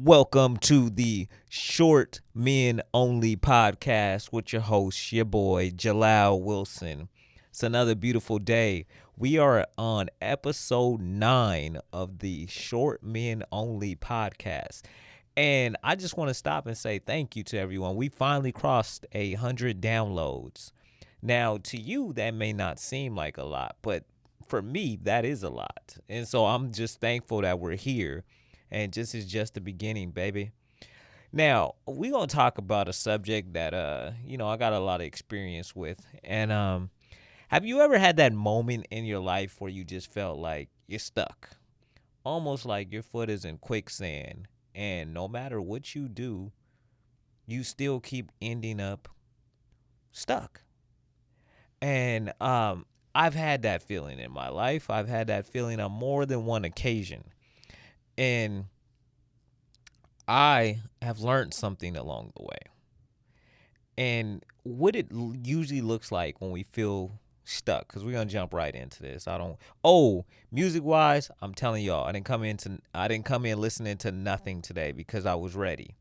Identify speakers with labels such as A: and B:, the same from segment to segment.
A: Welcome to the Short Men Only podcast with your host, your boy, Jalal Wilson. It's another beautiful day. We are on episode 9 of the Short Men Only podcast. And I just want to stop and say thank you to everyone. We finally crossed 100 downloads. Now, to you, that may not seem like a lot, but for me, that is a lot. And so I'm just thankful that we're here. And this is just the beginning, baby. Now, we're going to talk about a subject that, I got a lot of experience with. And have you ever had that moment in your life where you just felt like you're stuck? Almost like your foot is in quicksand. And no matter what you do, you still keep ending up stuck. And I've had that feeling in my life. I've had that feeling on more than one occasion. And I have learned something along the way. And what it usually looks like when we feel stuck, because we're gonna jump right into this. Music wise, I'm telling y'all, I didn't come in listening to nothing today because I was ready.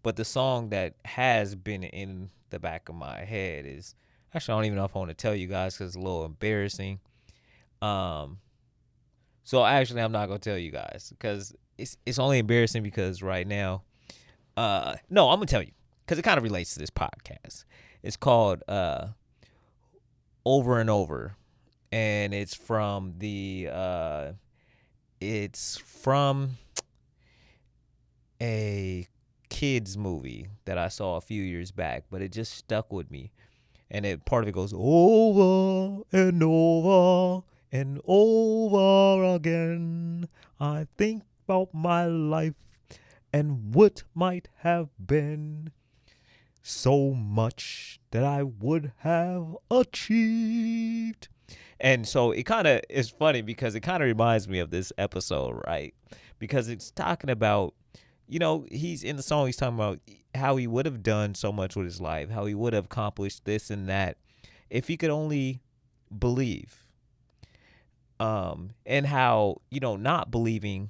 A: But the song that has been in the back of my head is actually, I don't even know if I want to tell you guys because it's a little embarrassing. Um, so actually, I'm not gonna tell you guys because it's only embarrassing because right now, no, I'm gonna tell you because it kind of relates to this podcast. It's called Over and Over, and it's from a kids movie that I saw a few years back, but it just stuck with me. And part of it goes over and over and over again. I think about my life and what might have been. So much that I would have achieved. And so it kind of is funny because it kind of reminds me of this episode, right? Because it's talking about, he's in the song, he's talking about how he would have done so much with his life, how he would have accomplished this and that if he could only believe. And how, not believing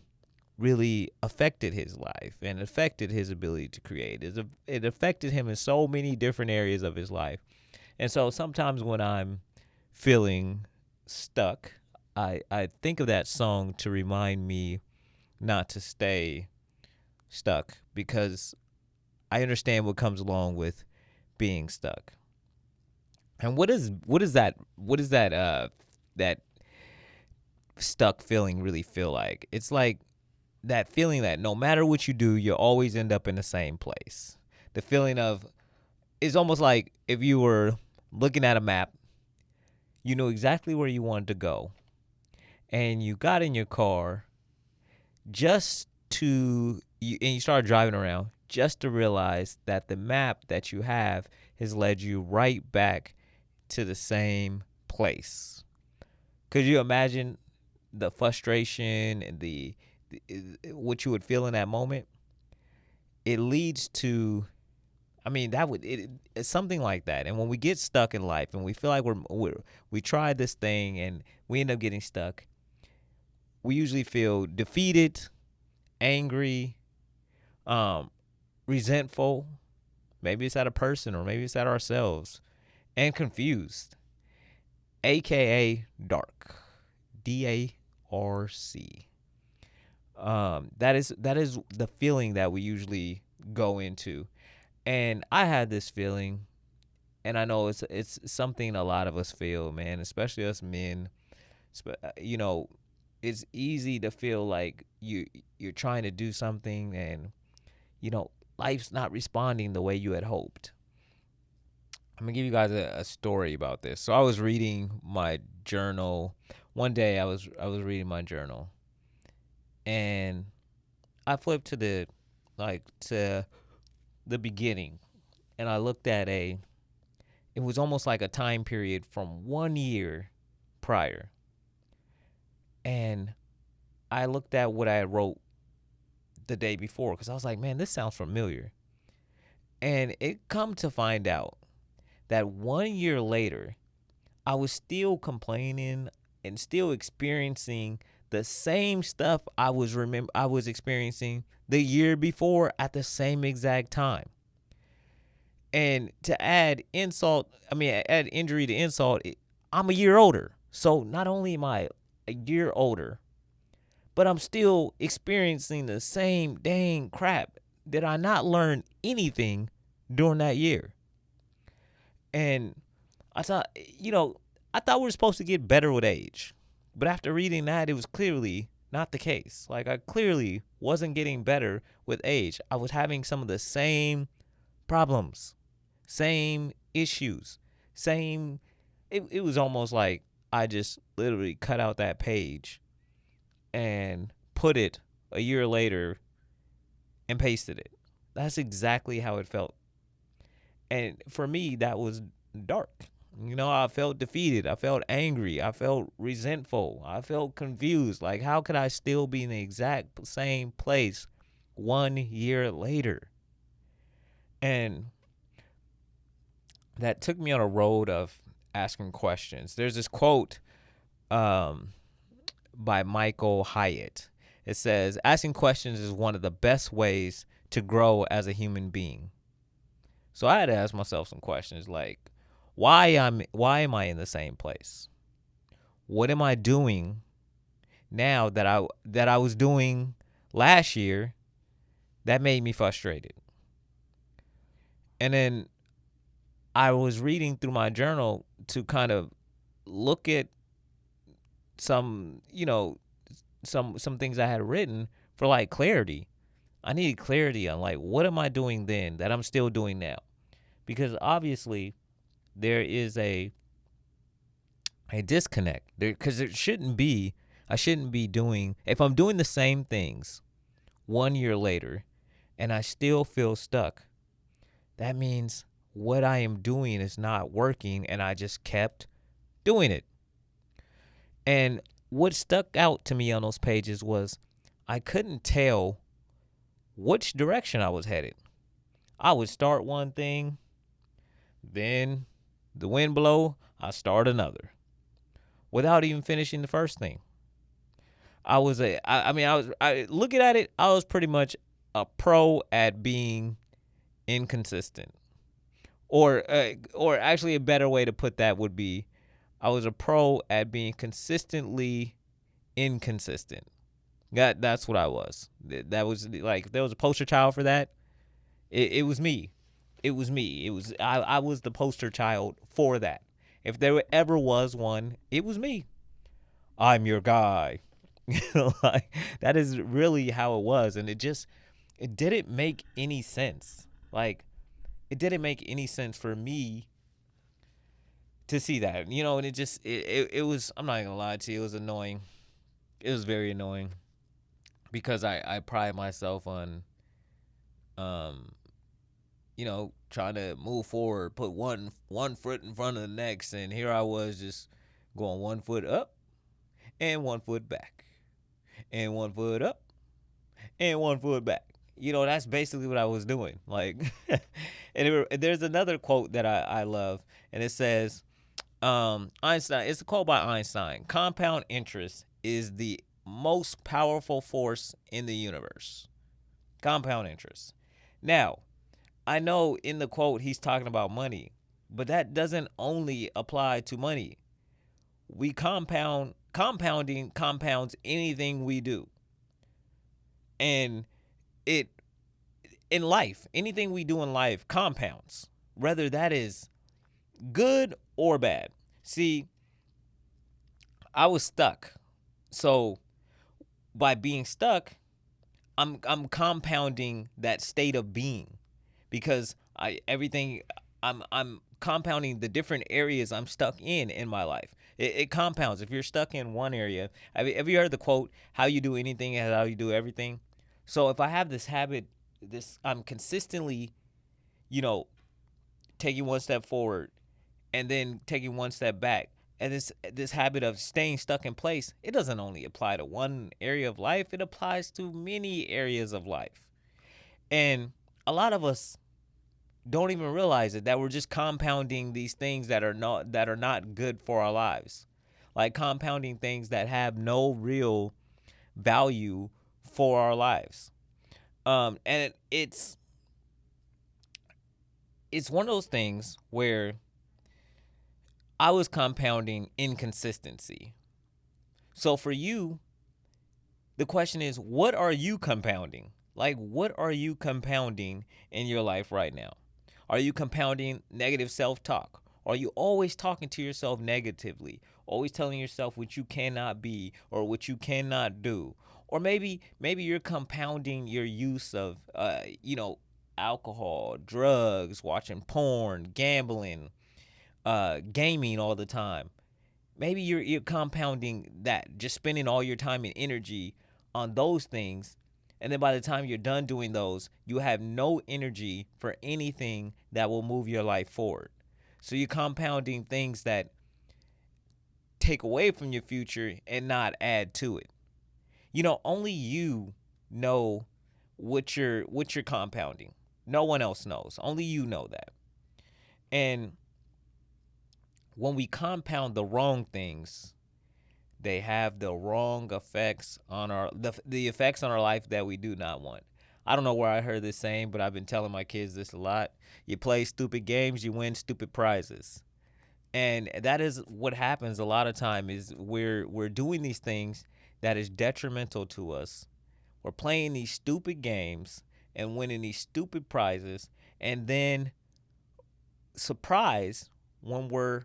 A: really affected his life and affected his ability to create. It affected him in so many different areas of his life. And so sometimes when I'm feeling stuck, I think of that song to remind me not to stay stuck because I understand what comes along with being stuck. And what is that stuck feeling really feel like? It's like that feeling that no matter what you do, you'll always end up in the same place. The feeling of it's almost like if you were looking at a map, you know exactly where you wanted to go, and you got in your car and you started driving around just to realize that the map that you have has led you right back to the same place. Could you imagine the frustration and the what you would feel in that moment? It leads to, it's something like that. And when we get stuck in life and we feel like we tried this thing and we end up getting stuck, we usually feel defeated, angry, resentful. Maybe it's at a person or maybe it's at ourselves, and confused, aka dark, DARC. That is the feeling that we usually go into, and I had this feeling, and I know it's something a lot of us feel, man, especially us men. You know, it's easy to feel like you're trying to do something, and life's not responding the way you had hoped. I'm gonna give you guys a story about this. So I was reading my journal one day. I was reading my journal, and I flipped to the beginning, and I looked at it was almost like a time period from 1 year prior, and I looked at what I wrote the day before because I was like, man, this sounds familiar, and it come to find out that 1 year later, I was still complaining and still experiencing the same stuff I was experiencing the year before at the same exact time. And to add add injury to insult, I'm a year older. So not only am I a year older, but I'm still experiencing the same dang crap. Did I not learn anything during that year? And I thought, I thought we were supposed to get better with age. But after reading that, it was clearly not the case. Like, I clearly wasn't getting better with age. I was having some of the same problems, same issues, same. It was almost like I just literally cut out that page and put it a year later and pasted it. That's exactly how it felt. And for me, that was dark. I felt defeated. I felt angry. I felt resentful. I felt confused. Like, how could I still be in the exact same place 1 year later? And that took me on a road of asking questions. There's this quote by Michael Hyatt. It says, asking questions is one of the best ways to grow as a human being. So I had to ask myself some questions like, why am I in the same place? What am I doing now that I was doing last year that made me frustrated? And then I was reading through my journal to kind of look at some things I had written for like clarity. I needed clarity on like, what am I doing then that I'm still doing now? Because obviously there is a disconnect there, because I shouldn't be doing, if I'm doing the same things 1 year later and I still feel stuck, that means what I am doing is not working and I just kept doing it. And what stuck out to me on those pages was I couldn't tell which direction I was headed. I would start one thing, then the wind blow, I start another without even finishing the first thing. I looking at it, I was pretty much a pro at being inconsistent. Or actually a better way to put that would be I was a pro at being consistently inconsistent. That's what I was. That was like, if there was a poster child for that, it was me. It was me. I was the poster child for that. If there ever was one, it was me. I'm your guy. Like, that is really how it was. And it didn't make any sense. Like, it didn't make any sense for me to see that, and it was, I'm not gonna lie to you, it was annoying. It was very annoying because I pride myself on, trying to move forward, put one foot in front of the next. And here I was just going 1 foot up and 1 foot back and 1 foot up and 1 foot back. That's basically what I was doing. Like, there's another quote that I love, and it says, Einstein, it's a quote by Einstein: compound interest is the most powerful force in the universe. Compound interest. Now, I know in the quote he's talking about money, but that doesn't only apply to money. Compounding compounds anything we do. And it, in life, anything we do in life compounds, whether that is good or bad. See, I was stuck. So by being stuck, I'm compounding that state of being, because I'm compounding the different areas I'm stuck in my life. It compounds. If you're stuck in one area, have you heard the quote, how you do anything is how you do everything? So if I have this habit, I'm consistently, taking one step forward and then taking one step back. And this habit of staying stuck in place, it doesn't only apply to one area of life, it applies to many areas of life. And a lot of us don't even realize it, that we're just compounding these things that are not good for our lives. Like compounding things that have no real value for our lives. And it's one of those things where I was compounding inconsistency. So for you, the question is, what are you compounding? Like, what are you compounding in your life right now? Are you compounding negative self talk? Are you always talking to yourself negatively? Always telling yourself what you cannot be or what you cannot do? Or maybe you're compounding your use of alcohol, drugs, watching porn, gambling, gaming all the time. Maybe you're compounding that, just spending all your time and energy on those things, and then by the time you're done doing those, you have no energy for anything that will move your life forward. So you're compounding things that take away from your future and not add to it. Only you know what you're compounding. No one else knows. Only you know that. And when we compound the wrong things, they have the wrong effects on the effects on our life that we do not want. I don't know where I heard this saying, but I've been telling my kids this a lot. You play stupid games, you win stupid prizes. And that is what happens a lot of time is we're doing these things that is detrimental to us. We're playing these stupid games and winning these stupid prizes, and then surprise when we're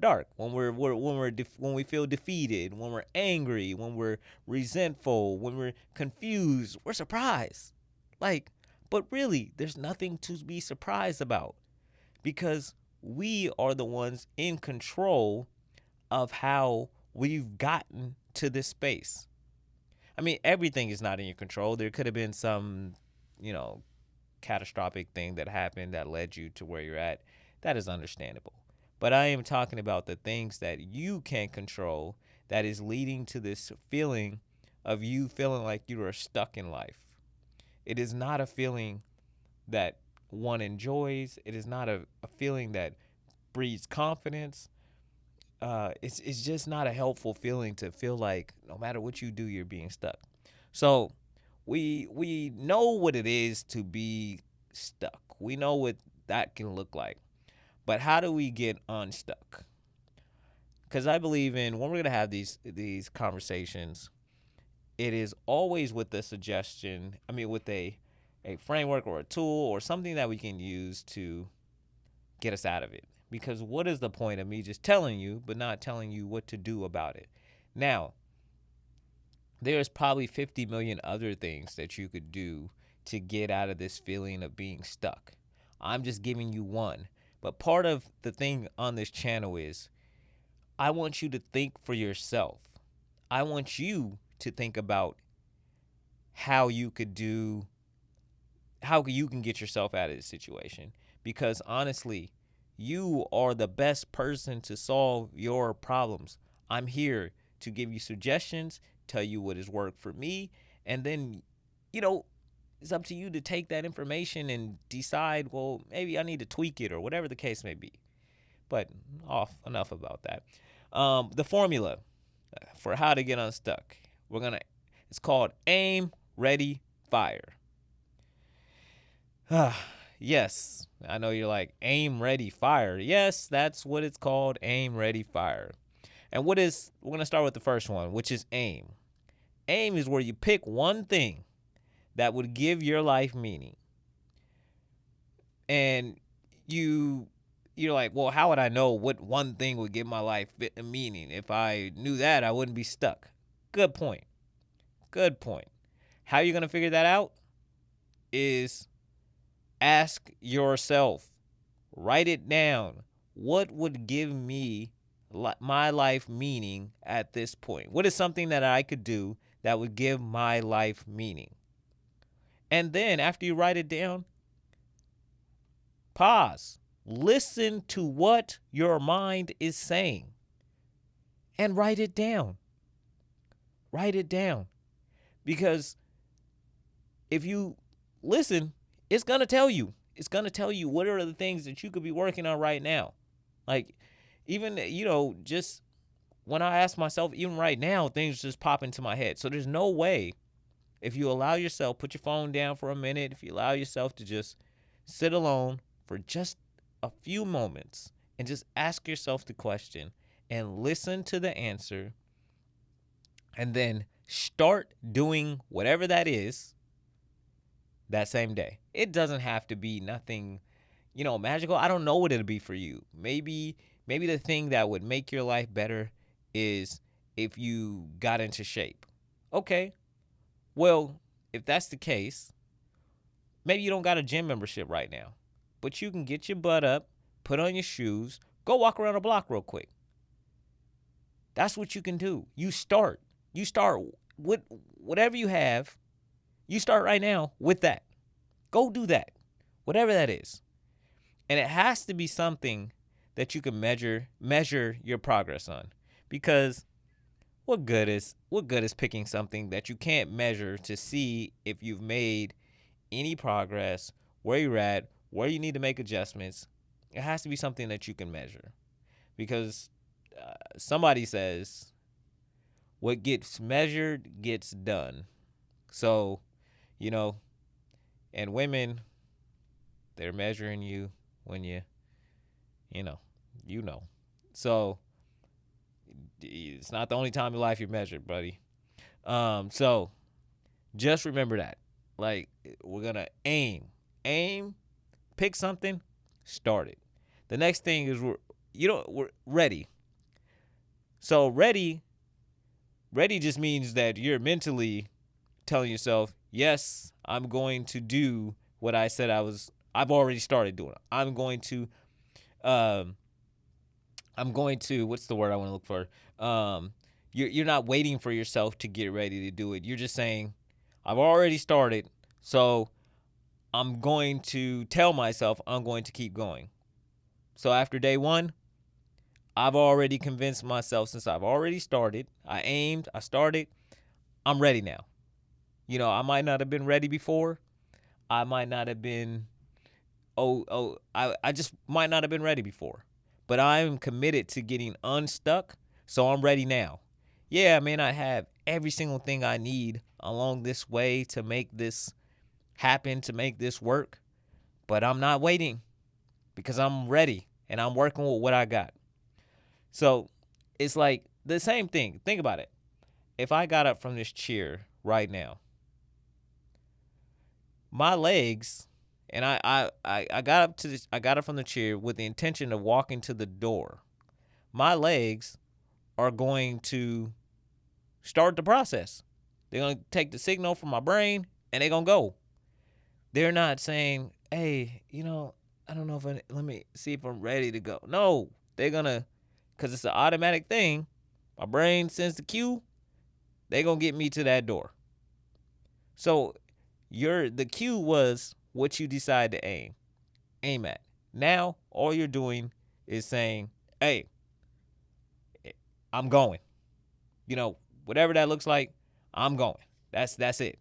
A: dark, when we feel defeated, when we're angry, when we're resentful, when we're confused, we're surprised. Like, but really, there's nothing to be surprised about because we are the ones in control of how we've gotten to this space. I mean, everything is not in your control. There could have been some, you know, catastrophic thing that happened that led you to where you're at. That is understandable. But I am talking about the things that you can control that is leading to this feeling of you feeling like you are stuck in life. It is not a feeling that one enjoys. It is not a feeling that breeds confidence. It's just not a helpful feeling to feel like no matter what you do, you're being stuck. So we know what it is to be stuck. We know what that can look like. But how do we get unstuck? Because I believe in when we're gonna have these conversations, it is always with a suggestion. I mean, with a framework or a tool or something that we can use to get us out of it. Because what is the point of me just telling you, but not telling you what to do about it? Now, there's probably 50 million other things that you could do to get out of this feeling of being stuck. I'm just giving you one. But part of the thing on this channel is I want you to think for yourself. I want you to think about how you can get yourself out of this situation. Because honestly, you are the best person to solve your problems. I'm here to give you suggestions, tell you what has worked for me, and then, it's up to you to take that information and decide, well, maybe I need to tweak it or whatever the case may be. But enough about that. The formula for how to get unstuck. It's called aim, ready, fire. Yes, I know you're like, aim, ready, fire. Yes, that's what it's called, aim, ready, fire. And we're going to start with the first one, which is aim. Aim is where you pick one thing that would give your life meaning. And you're like, well, how would I know what one thing would give my life meaning? If I knew that, I wouldn't be stuck. Good point. How you're going to figure that out is ask yourself, write it down. What would give me my life meaning at this point? What is something that I could do that would give my life meaning? And then after you write it down, pause. Listen to what your mind is saying and write it down. Write it down. Because if you listen, it's going to tell you. It's going to tell you what are the things that you could be working on right now. Like, even, just when I ask myself, even right now, things just pop into my head. So there's no way, if you allow yourself, put your phone down for a minute, if you allow yourself to just sit alone for just a few moments and just ask yourself the question and listen to the answer, and then start doing whatever that is that same day. It doesn't have to be nothing, magical. I don't know what it'll be for you. Maybe the thing that would make your life better is if you got into shape. Okay. Well, if that's the case, maybe you don't got a gym membership right now, but you can get your butt up, put on your shoes, go walk around the block real quick. That's what you can do. You start with whatever you have. You start right now with that. Go do that, whatever that is. And it has to be something that you can measure your progress on. Because what good is picking something that you can't measure to see if you've made any progress, where you're at, where you need to make adjustments? It has to be something that you can measure. Because somebody says, what gets measured gets done. So, you know, and women, they're measuring you when you know. So it's not the only time in life you're measured, buddy. So just remember that. Like, we're gonna aim, pick something, start it. The next thing is we're ready. So ready just means that you're mentally telling yourself, yes, I'm going to do what I said I've already started doing. Um I'm going to, what's the word I want to look for? You're not waiting for yourself to get ready to do it. You're just saying, I've already started, so I'm going to tell myself I'm going to keep going. So after day 1, I've already convinced myself, since I've already started, I aimed, I started, I'm ready now. I might not have been ready before. I might not have been, I just might not have been ready before. But I'm committed to getting unstuck, so I'm ready now. Yeah, I may not have every single thing I need along this way to make this happen, to make this work, but I'm not waiting because I'm ready and I'm working with what I got. So it's like the same thing. Think about it. If I got up from this chair right now, my legs, and I got up from the chair with the intention of walking to the door. My legs are going to start the process. They're going to take the signal from my brain and they're going to go. They're not saying, hey, I don't know let me see if I'm ready to go. No, they're going to, because it's an automatic thing. My brain sends the cue. They're going to get me to that door. So the cue was what you decide to aim at. Now, all you're doing is saying, hey, I'm going. Whatever that looks like, I'm going. That's it.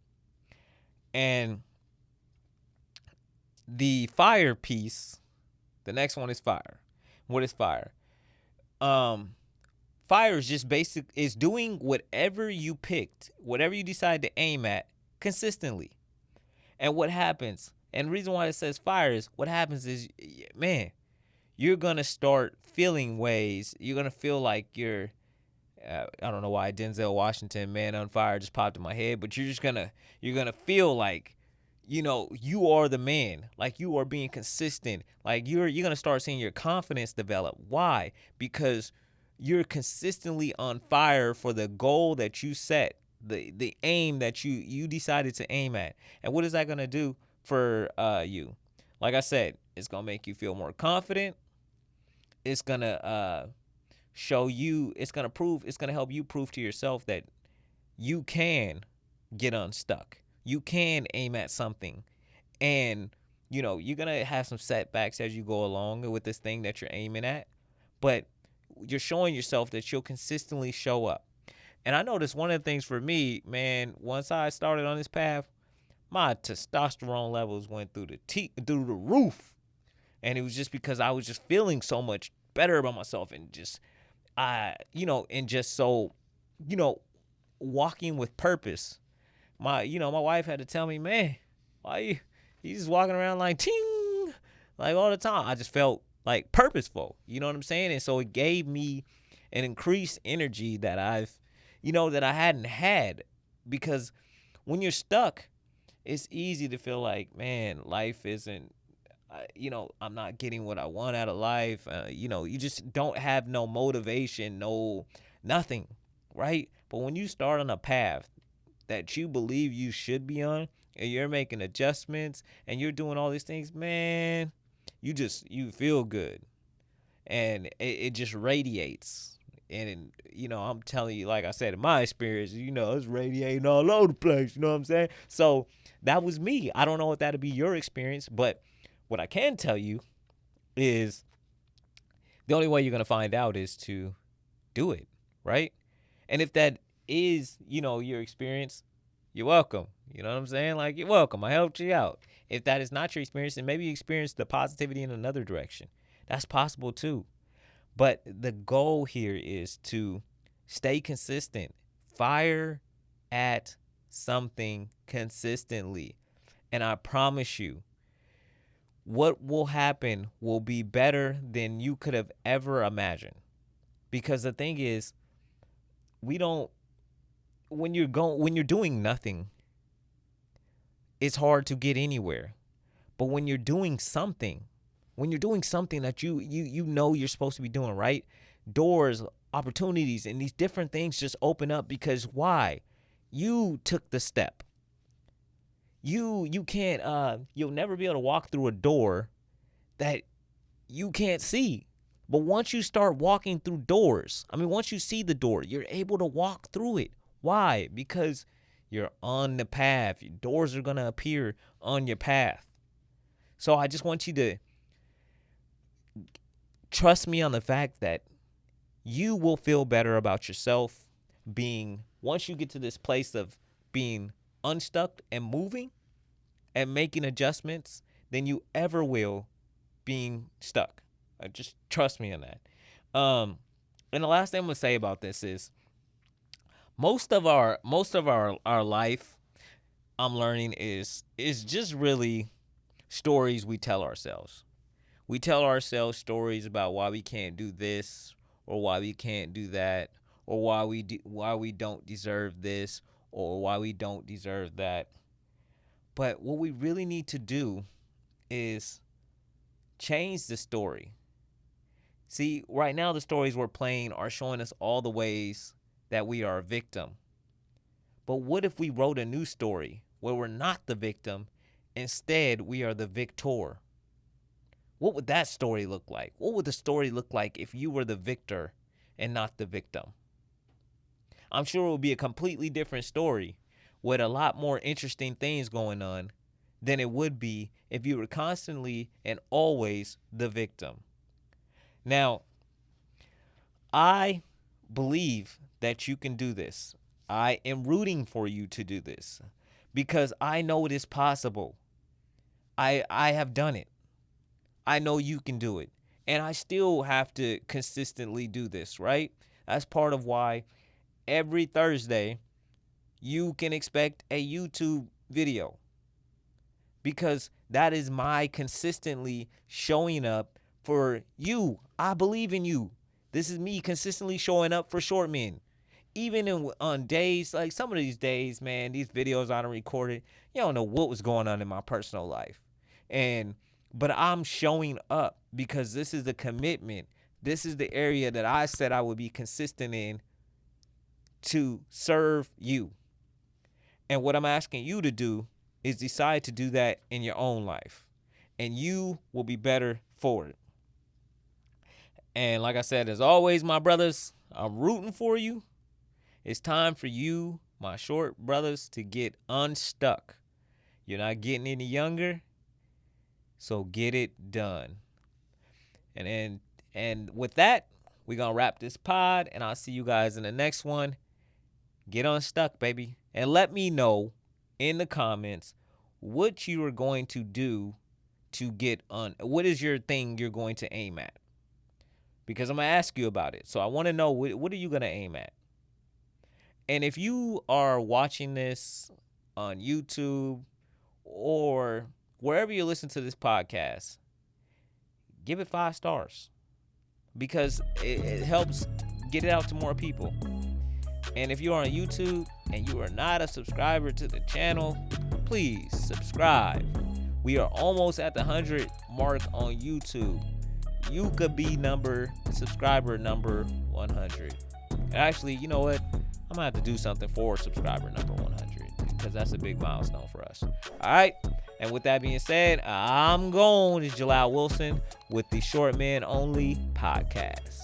A: And the fire piece, the next one is fire. What is fire? Fire is just is doing whatever you picked, whatever you decide to aim at consistently. And what happens, and the reason why it says fire is, what happens is, man, you're going to start feeling ways. You're going to feel like I don't know why Denzel Washington, Man on Fire, just popped in my head, but you're gonna feel like, you are the man, like you are being consistent, like you're gonna start seeing your confidence develop. Why? Because you're consistently on fire for the goal that you set, the aim that you decided to aim at. And what is that gonna do for you? Like I said, it's gonna make you feel more confident. It's gonna it's gonna help you prove to yourself that you can get unstuck. You can aim at something. And you're gonna have some setbacks as you go along with this thing that you're aiming at, but you're showing yourself that you'll consistently show up. And I noticed one of the things for me, man, once I started on this path, my testosterone levels went through the roof. And it was just because I was just feeling so much better about myself, and just and just so, you know, walking with purpose. My wife had to tell me, man, why you just walking around like ting, like all the time. I just felt like purposeful. You know what I'm saying? And so it gave me an increased energy that that I hadn't had, because when you're stuck, it's easy to feel like, man, life isn't. I'm not getting what I want out of life. You just don't have no motivation, no nothing, right? But when you start on a path that you believe you should be on, and you're making adjustments and you're doing all these things, man, you feel good, and it just radiates. And I'm telling you, like I said, in my experience, it's radiating all over the place. You know what I'm saying? So that was me. I don't know if that'll be your experience, but what I can tell you is the only way you're gonna find out is to do it, right? And if that is, your experience, you're welcome. You know what I'm saying? Like, you're welcome. I helped you out. If that is not your experience, then maybe you experience the positivity in another direction. That's possible too. But the goal here is to stay consistent. Fire at something consistently. And I promise you, what will happen will be better than you could have ever imagined. Because the thing is, we don't when you're doing nothing, it's hard to get anywhere. But when you're doing something that you know you're supposed to be doing, right? Doors, opportunities, and these different things just open up, because why? You took the step. You can't you'll never be able to walk through a door that you can't see. But once you start walking through doors, once you see the door, you're able to walk through it. Why? Because you're on the path. Your doors are going to appear on your path. So I just want you to trust me on the fact that you will feel better about yourself once you get to this place of being unstuck and moving and making adjustments than you ever will being stuck. Just trust me on that. And the last thing I'm gonna say about this is most of our life, I'm learning, is just really stories we tell ourselves. We tell ourselves stories about why we can't do this, or why we can't do that, or why we don't deserve this, or why we don't deserve that. But what we really need to do is change the story. See, right now the stories we're playing are showing us all the ways that we are a victim. But what if we wrote a new story where we're not the victim, instead we are the victor? What would that story look like? What would the story look like if you were the victor and not the victim? I'm sure it would be a completely different story with a lot more interesting things going on than it would be if you were constantly and always the victim. Now, I believe that you can do this. I am rooting for you to do this because I know it is possible. I have done it. I know you can do it. And I still have to consistently do this, right? That's part of why every Thursday you can expect a YouTube video, because that is my consistently showing up for you. I believe in you. This is me consistently showing up for short men. Even on days, like some of these days, man, these videos I done recorded, you don't know what was going on in my personal life. But I'm showing up because this is the commitment. This is the area that I said I would be consistent in to serve you. And what I'm asking you to do is decide to do that in your own life. And you will be better for it. And like I said, as always, my brothers, I'm rooting for you. It's time for you, my short brothers, to get unstuck. You're not getting any younger, so get it done. And with that, we're going to wrap this pod, and I'll see you guys in the next one. Get unstuck, baby. And let me know in the comments what you are going to do to get what is your thing you're going to aim at. because I'm going to ask you about it. So I want to know, what are you going to aim at? And if you are watching this on YouTube or wherever you listen to this podcast, give it 5 stars because it helps get it out to more people. And if you're on YouTube and you are not a subscriber to the channel, please subscribe. We are almost at the 100 mark on YouTube. You could be subscriber number 100. Actually, you know what? I'm gonna have to do something for subscriber number 100 because that's a big milestone for us. All right. And with that being said, I'm going to Jalal Wilson with the Short Men Only podcast.